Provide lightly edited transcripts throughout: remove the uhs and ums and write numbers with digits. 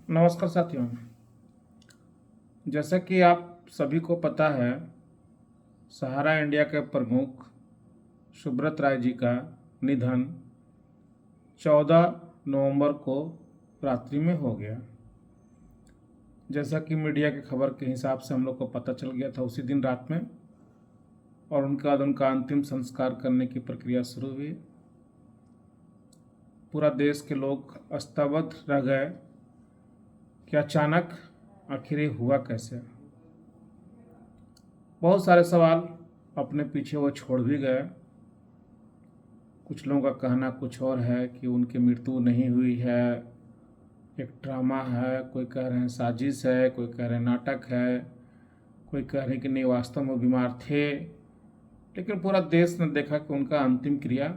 नमस्कार साथियों। जैसा कि आप सभी को पता है, सहारा इंडिया के प्रमुख सुब्रत राय जी का निधन 14 नवंबर को रात्रि में हो गया। जैसा कि मीडिया की खबर के हिसाब से हम लोग को पता चल गया था उसी दिन रात में, और उनके बाद उनका अंतिम संस्कार करने की प्रक्रिया शुरू हुई। पूरा देश के लोग स्तब्ध रह गए कि अचानक आखिर ये हुआ कैसे। बहुत सारे सवाल अपने पीछे वो छोड़ भी गए। कुछ लोगों का कहना कुछ और है कि उनकी मृत्यु नहीं हुई है, एक ड्रामा है, कोई कह रहे हैं साजिश है, कोई कह रहे हैं नाटक है, कोई कह रहे हैं कि नहीं वास्तव में बीमार थे। लेकिन पूरा देश ने देखा कि उनका अंतिम क्रिया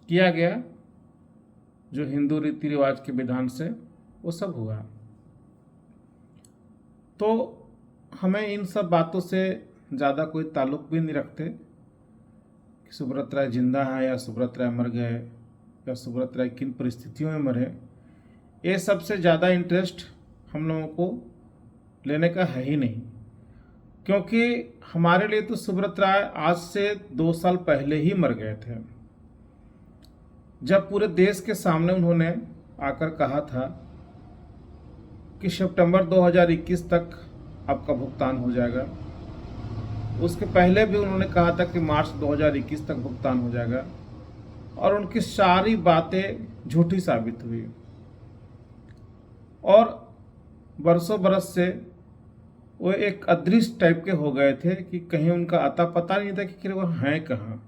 किया गया, जो हिंदू रीति रिवाज के विधान से वो सब हुआ। तो हमें इन सब बातों से ज़्यादा कोई ताल्लुक भी नहीं रखते कि सुब्रत राय जिंदा है या सुब्रत राय मर गए या सुब्रत राय किन परिस्थितियों में मरे। ये सबसे ज़्यादा इंटरेस्ट हम लोगों को लेने का है ही नहीं, क्योंकि हमारे लिए तो सुब्रत राय आज से 2 साल पहले ही मर गए थे, जब पूरे देश के सामने उन्होंने आकर कहा था कि सितंबर 2021 तक आपका भुगतान हो जाएगा। उसके पहले भी उन्होंने कहा था कि मार्च 2021 तक भुगतान हो जाएगा, और उनकी सारी बातें झूठी साबित हुई। और बरसों बरस से वो एक अदृश्य टाइप के हो गए थे कि कहीं उनका अता पता नहीं था कि वो हैं कहाँ।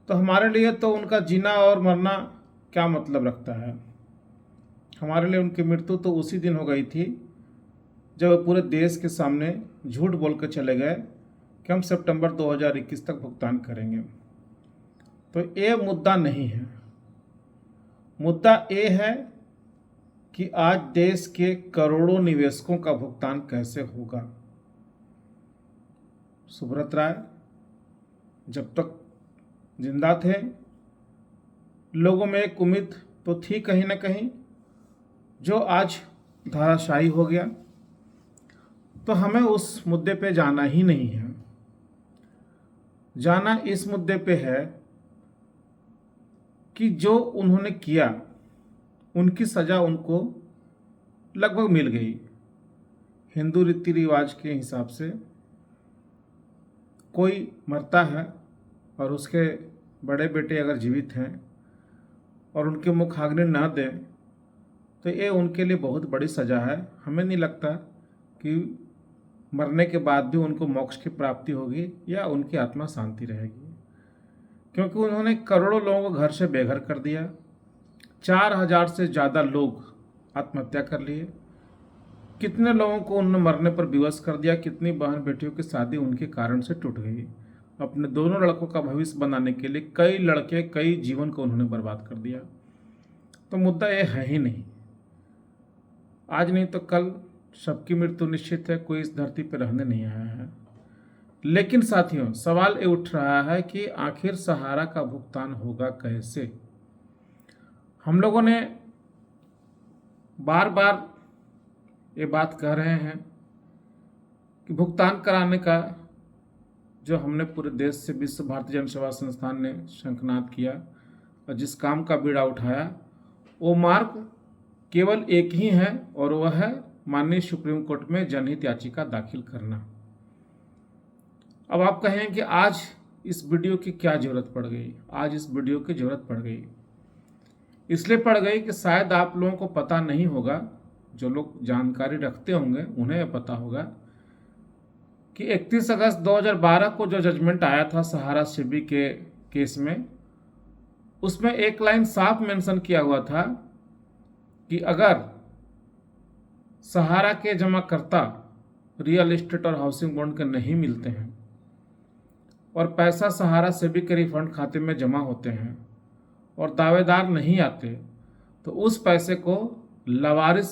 तो हमारे लिए तो उनका जीना और मरना क्या मतलब रखता है। हमारे लिए उनकी मृत्यु तो उसी दिन हो गई थी जब वो पूरे देश के सामने झूठ बोल कर चले गए कि हम सितंबर 2021 तक भुगतान करेंगे। तो ये मुद्दा नहीं है। मुद्दा ये है कि आज देश के करोड़ों निवेशकों का भुगतान कैसे होगा। सुब्रत राय जब तक जिंदा थे, लोगों में एक उम्मीद तो थी कहीं ना कहीं, जो आज धाराशायी हो गया। तो हमें उस मुद्दे पे जाना ही नहीं है। जाना इस मुद्दे पे है कि जो उन्होंने किया, उनकी सजा उनको लगभग मिल गई। हिंदू रीति रिवाज के हिसाब से कोई मरता है और उसके बड़े बेटे अगर जीवित हैं और उनके मुखाग्नि न दें, तो ये उनके लिए बहुत बड़ी सज़ा है। हमें नहीं लगता कि मरने के बाद भी उनको मोक्ष की प्राप्ति होगी या उनकी आत्मा शांति रहेगी, क्योंकि उन्होंने करोड़ों लोगों को घर से बेघर कर दिया। 4000 से ज़्यादा लोग आत्महत्या कर लिए। कितने लोगों को उन्होंने मरने पर विवश कर दिया। कितनी बहन बेटियों की शादी उनके कारण से टूट गई। अपने दोनों लड़कों का भविष्य बनाने के लिए कई लड़के, कई जीवन को उन्होंने बर्बाद कर दिया। तो मुद्दा ये है ही नहीं। आज नहीं तो कल सबकी मृत्यु निश्चित है, कोई इस धरती पर रहने नहीं आया है। लेकिन साथियों, सवाल ये उठ रहा है कि आखिर सहारा का भुगतान होगा कैसे। हम लोगों ने बार बार ये बात कह रहे हैं कि भुगतान कराने का जो हमने पूरे देश से विश्व भारतीय जन सेवा संस्थान ने शंखनाद किया और जिस काम का बीड़ा उठाया, वो मार्ग केवल एक ही है, और वह है माननीय सुप्रीम कोर्ट में जनहित याचिका दाखिल करना। अब आप कहें कि आज इस वीडियो की क्या जरूरत पड़ गई। आज इस वीडियो की जरूरत पड़ गई इसलिए पड़ गई कि शायद आप लोगों को पता नहीं होगा, जो लोग जानकारी रखते होंगे उन्हें यह पता होगा कि 31 अगस्त 2012 को जो जजमेंट आया था सहारा शिबी के केस में, उसमें एक लाइन साफ मेंशन किया हुआ था कि अगर सहारा के जमाकर्ता रियल एस्टेट और हाउसिंग बॉन्ड के नहीं मिलते हैं और पैसा सहारा शिबी के रिफंड खाते में जमा होते हैं और दावेदार नहीं आते, तो उस पैसे को लावारिस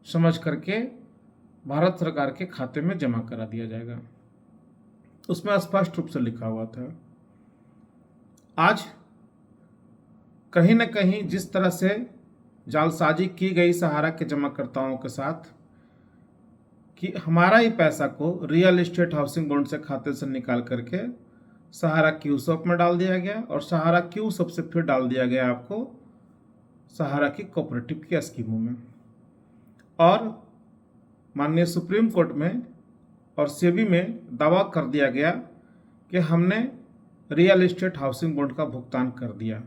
समझ करके भारत सरकार के खाते में जमा करा दिया जाएगा। उसमें स्पष्ट रूप से लिखा हुआ था। आज कहीं न कहीं जिस तरह से जालसाजी की गई सहारा के जमाकर्ताओं के साथ कि हमारा ही पैसा को रियल एस्टेट हाउसिंग बोर्ड से खाते से निकाल करके सहारा क्यूसॉप में डाल दिया गया और सहारा क्यूसॉप से फिर डाल दिया गया आपको सहारा की कोऑपरेटिव की स्कीमों में। और माननीय सुप्रीम कोर्ट में और सेबी में दावा कर दिया गया कि हमने रियल एस्टेट हाउसिंग बोर्ड का भुगतान कर दिया।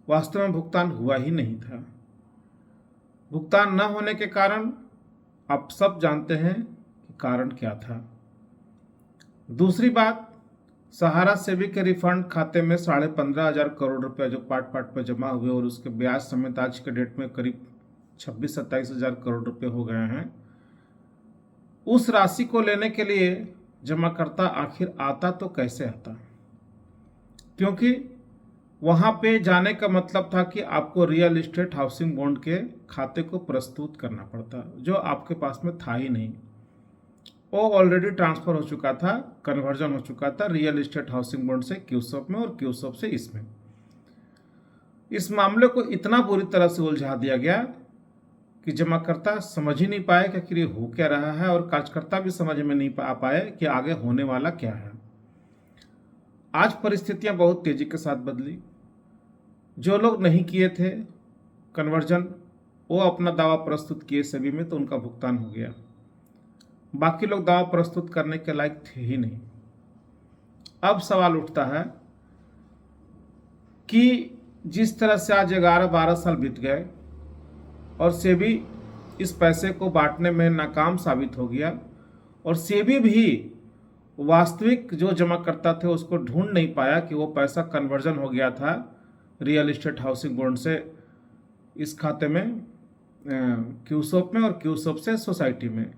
वास्तव में भुगतान हुआ ही नहीं था। भुगतान न होने के कारण आप सब जानते हैं कि कारण क्या था। दूसरी बात, सहारा सेबी के रिफंड खाते में 15,500 करोड़ रुपए जो पार्ट पार्ट पर जमा हुए और उसके ब्याज समेत आज के डेट में करीब 26-27 हजार करोड़ रुपए हो गए हैं। उस राशि को लेने के लिए जमाकर्ता आखिर आता तो कैसे आता, क्योंकि वहां पे जाने का मतलब था कि आपको रियल एस्टेट हाउसिंग बोर्ड के खाते को प्रस्तुत करना पड़ता, जो आपके पास में था ही नहीं। वो ऑलरेडी ट्रांसफर हो चुका था, कन्वर्जन हो चुका था रियल एस्टेट हाउसिंग बोर्ड से क्यूसॉप में और क्यूसॉप से इसमें। इस मामले को इतना बुरी तरह से उलझा दिया गया कि जमाकर्ता समझ ही नहीं पाए कि आखिर ये हो क्या रहा है और कार्यकर्ता भी समझ में नहीं आ पाए कि आगे होने वाला क्या है। आज परिस्थितियां बहुत तेजी के साथ बदली। जो लोग नहीं किए थे कन्वर्जन, वो अपना दावा प्रस्तुत किए सेबी में, तो उनका भुगतान हो गया। बाकी लोग दावा प्रस्तुत करने के लायक थे ही नहीं। अब सवाल उठता है कि जिस तरह से आज 11-12 साल बीत गए और सेबी इस पैसे को बांटने में नाकाम साबित हो गया और सेबी भी वास्तविक जो जमाकर्ता थे उसको ढूंढ नहीं पाया कि वो पैसा कन्वर्जन हो गया था रियल एस्टेट हाउसिंग बोर्ड से इस खाते में क्यूसॉप में और क्यूसॉप से सोसाइटी में।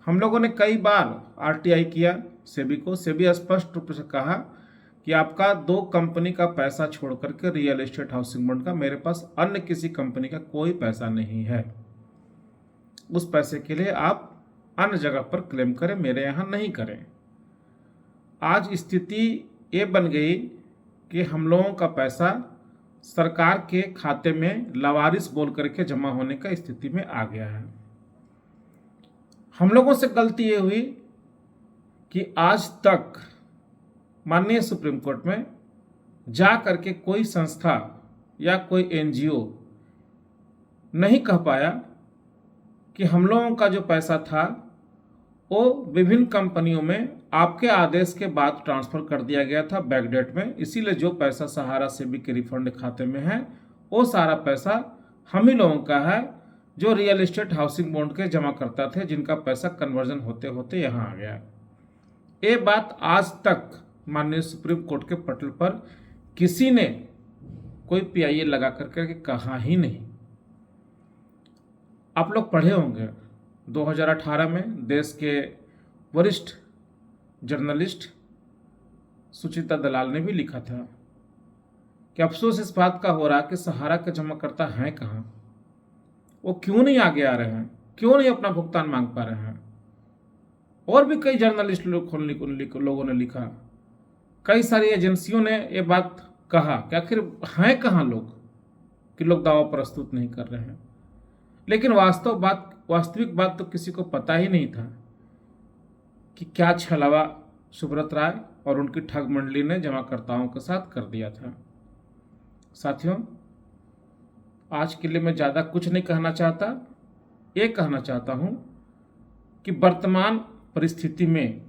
हम लोगों ने कई बार आरटीआई किया सेबी को। सेबी स्पष्ट रूप से कहा कि आपका 2 कंपनी का पैसा छोड़ करके रियल एस्टेट हाउसिंग बोर्ड का, मेरे पास अन्य किसी कंपनी का कोई पैसा नहीं है। उस पैसे के लिए आप अन्य जगह पर क्लेम करें, मेरे यहाँ नहीं करें। आज स्थिति ये बन गई कि हम लोगों का पैसा सरकार के खाते में लावारिस बोल करके जमा होने का स्थिति में आ गया है। हम लोगों से गलती ये हुई कि आज तक माननीय सुप्रीम कोर्ट में जा करके कोई संस्था या कोई एनजीओ नहीं कह पाया कि हम लोगों का जो पैसा था वो विभिन्न कंपनियों में आपके आदेश के बाद ट्रांसफर कर दिया गया था बैकडेट में। इसीलिए जो पैसा सहारा सेबी के रिफंड खाते में है वो सारा पैसा हम ही लोगों का है, जो रियल एस्टेट हाउसिंग बोर्ड के जमा करता थे, जिनका पैसा कन्वर्जन होते होते यहाँ आ गया। ये बात आज तक माननीय सुप्रीम कोर्ट के पटल पर किसी ने कोई पीआईएल लगा करके कहा ही नहीं। आप लोग पढ़े होंगे 2018 में देश के वरिष्ठ जर्नलिस्ट सुचिता दलाल ने भी लिखा था कि अफसोस इस बात का हो रहा कि सहारा के जमाकर्ता हैं कहाँ, वो क्यों नहीं आगे आ रहे हैं, क्यों नहीं अपना भुगतान मांग पा रहे हैं। और भी कई जर्नलिस्ट लोगों ने लिखा, कई सारी एजेंसियों ने ये बात कहा कि आखिर हैं कहाँ लोग कि लोग दावा प्रस्तुत नहीं कर रहे हैं। लेकिन वास्तविक बात तो किसी को पता ही नहीं था कि क्या छलावा सुब्रत राय और उनकी ठग मंडली ने जमाकर्ताओं के साथ कर दिया था। साथियों, आज के लिए मैं ज़्यादा कुछ नहीं कहना चाहता। ये कहना चाहता हूँ कि वर्तमान परिस्थिति में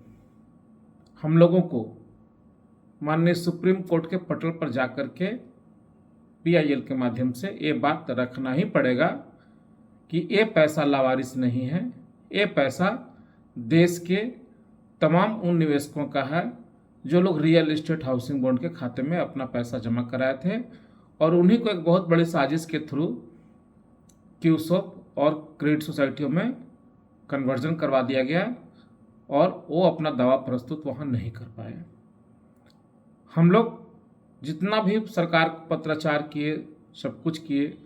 हम लोगों को माननीय सुप्रीम कोर्ट के पटल पर जाकर के पीआईएल के माध्यम से ये बात रखना ही पड़ेगा कि ये पैसा लावारिस नहीं है, ये पैसा देश के तमाम उन निवेशकों का है जो लोग रियल एस्टेट हाउसिंग बोर्ड के खाते में अपना पैसा जमा कराए थे और उन्हीं को एक बहुत बड़ी साजिश के थ्रू क्यूसॉप और क्रेडिट सोसाइटियों में कन्वर्जन करवा दिया गया और वो अपना दावा प्रस्तुत वहाँ नहीं कर पाए। हम लोग जितना भी सरकार को पत्राचार किए, सब कुछ किए,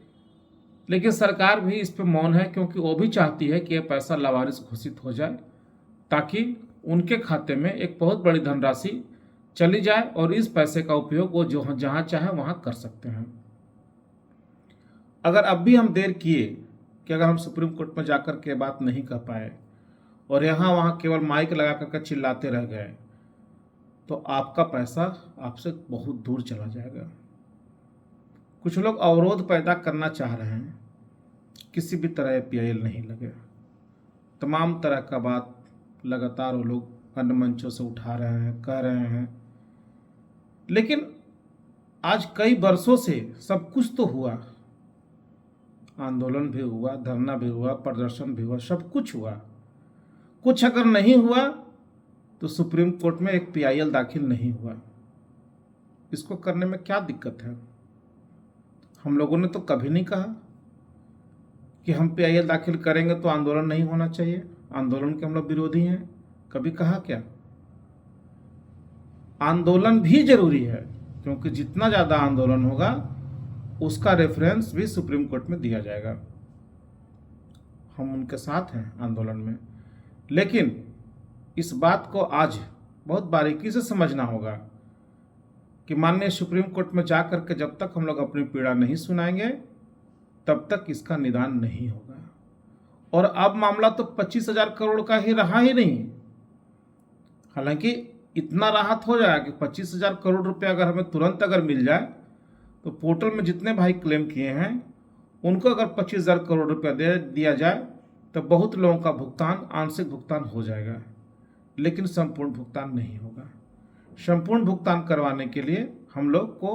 लेकिन सरकार भी इस पे मौन है, क्योंकि वो भी चाहती है कि यह पैसा लावारिस घोषित हो जाए ताकि उनके खाते में एक बहुत बड़ी धनराशि चली जाए और इस पैसे का उपयोग वो जो जहाँ चाहे वहाँ कर सकते हैं। अगर अब भी हम देर किए कि अगर हम सुप्रीम कोर्ट में जाकर के बात नहीं कह पाए और यहाँ वहाँ केवल माइक लगा करके चिल्लाते रह गए, तो आपका पैसा आपसे बहुत दूर चला जाएगा। कुछ लोग अवरोध पैदा करना चाह रहे हैं, किसी भी तरह PIL नहीं लगे। तमाम तरह का बात लगातार वो लोग अन्य मंचों से उठा रहे हैं, कह रहे हैं, लेकिन आज कई वर्षों से सब कुछ तो हुआ, आंदोलन भी हुआ, धरना भी हुआ, प्रदर्शन भी हुआ, सब कुछ हुआ। कुछ अगर नहीं हुआ तो सुप्रीम कोर्ट में एक PIL दाखिल नहीं हुआ। इसको करने में क्या दिक्कत है? हम लोगों ने तो कभी नहीं कहा कि हम PIL दाखिल करेंगे तो आंदोलन नहीं होना चाहिए, आंदोलन के हम लोग विरोधी हैं। कभी कहा क्या? आंदोलन भी जरूरी है, क्योंकि जितना ज़्यादा आंदोलन होगा उसका रेफरेंस भी सुप्रीम कोर्ट में दिया जाएगा। हम उनके साथ हैं आंदोलन में, लेकिन इस बात को आज बहुत बारीकी से समझना होगा कि माननीय सुप्रीम कोर्ट में जाकर के जब तक हम लोग अपनी पीड़ा नहीं सुनाएंगे तब तक इसका निदान नहीं होगा। और अब मामला तो 25,000 करोड़ का ही रहा ही नहीं। हालांकि इतना राहत हो जाएगा कि 25,000 करोड़ रुपया अगर हमें तुरंत अगर मिल जाए तो पोर्टल में जितने भाई क्लेम किए हैं उनको अगर 25,000 करोड़ रुपया दे दिया जाए तो बहुत लोगों का भुगतान, आंशिक भुगतान हो जाएगा, लेकिन संपूर्ण भुगतान नहीं होगा। संपूर्ण भुगतान करवाने के लिए हम लोग को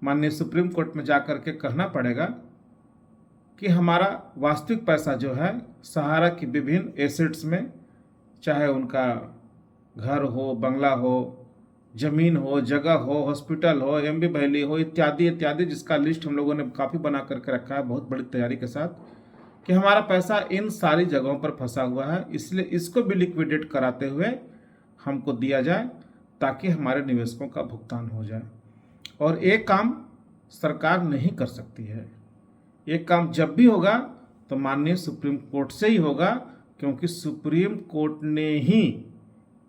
माननीय सुप्रीम कोर्ट में जाकर के कहना पड़ेगा कि हमारा वास्तविक पैसा जो है सहारा की विभिन्न एसेट्स में, चाहे उनका घर हो, बंगला हो, जमीन हो, जगह हो, हॉस्पिटल हो, MB वैली हो, इत्यादि इत्यादि, जिसका लिस्ट हम लोगों ने काफ़ी बना करके रखा है बहुत बड़ी तैयारी के साथ, कि हमारा पैसा इन सारी जगहों पर फंसा हुआ है, इसलिए इसको भी लिक्विडेट कराते हुए हमको दिया जाए ताकि हमारे निवेशकों का भुगतान हो जाए। और एक काम सरकार नहीं कर सकती है, एक काम जब भी होगा तो माननीय सुप्रीम कोर्ट से ही होगा, क्योंकि सुप्रीम कोर्ट ने ही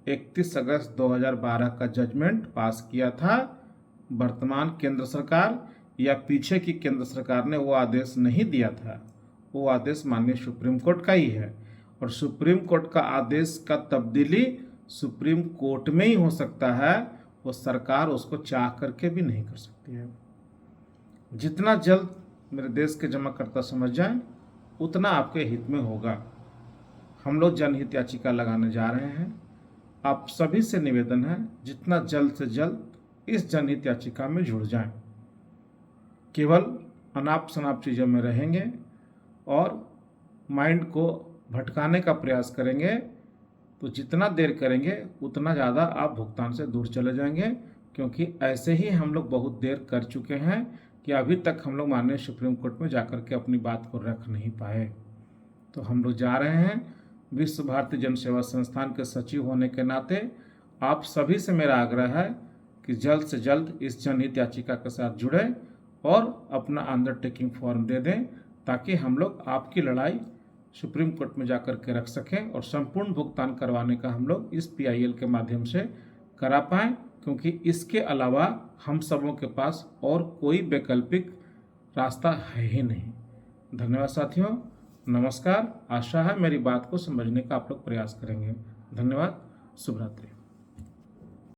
31 अगस्त 2012 का जजमेंट पास किया था। वर्तमान केंद्र सरकार या पीछे की केंद्र सरकार ने वो आदेश नहीं दिया था, वो आदेश माननीय सुप्रीम कोर्ट का ही है। और सुप्रीम कोर्ट का आदेश का तब्दीली सुप्रीम कोर्ट में ही हो सकता है, वो सरकार उसको चाह करके भी नहीं कर सकती है। जितना जल्द मेरे देश के जमाकर्ता समझ जाएं उतना आपके हित में होगा। हम लोग जनहित याचिका लगाने जा रहे हैं। आप सभी से निवेदन है जितना जल्द से जल्द इस जनहित याचिका में जुड़ जाएं। केवल अनाप शनाप चीज़ों में रहेंगे और माइंड को भटकाने का प्रयास करेंगे तो जितना देर करेंगे उतना ज़्यादा आप भुगतान से दूर चले जाएंगे, क्योंकि ऐसे ही हम लोग बहुत देर कर चुके हैं कि अभी तक हम लोग माननीय सुप्रीम कोर्ट में जाकर के अपनी बात को रख नहीं पाए। तो हम लोग जा रहे हैं। विश्व भारती जन सेवा संस्थान के सचिव होने के नाते आप सभी से मेरा आग्रह है कि जल्द से जल्द इस जनहित याचिका के साथ जुड़ें और अपना अंडरटेकिंग फॉर्म दे दें, ताकि हम लोग आपकी लड़ाई सुप्रीम कोर्ट में जाकर के रख सकें और संपूर्ण भुगतान करवाने का हम लोग इस PIL के माध्यम से करा पाएँ, क्योंकि इसके अलावा हम सबों के पास और कोई वैकल्पिक रास्ता है ही नहीं। धन्यवाद साथियों, नमस्कार। आशा है मेरी बात को समझने का आप लोग प्रयास करेंगे। धन्यवाद, शुभ रात्रि।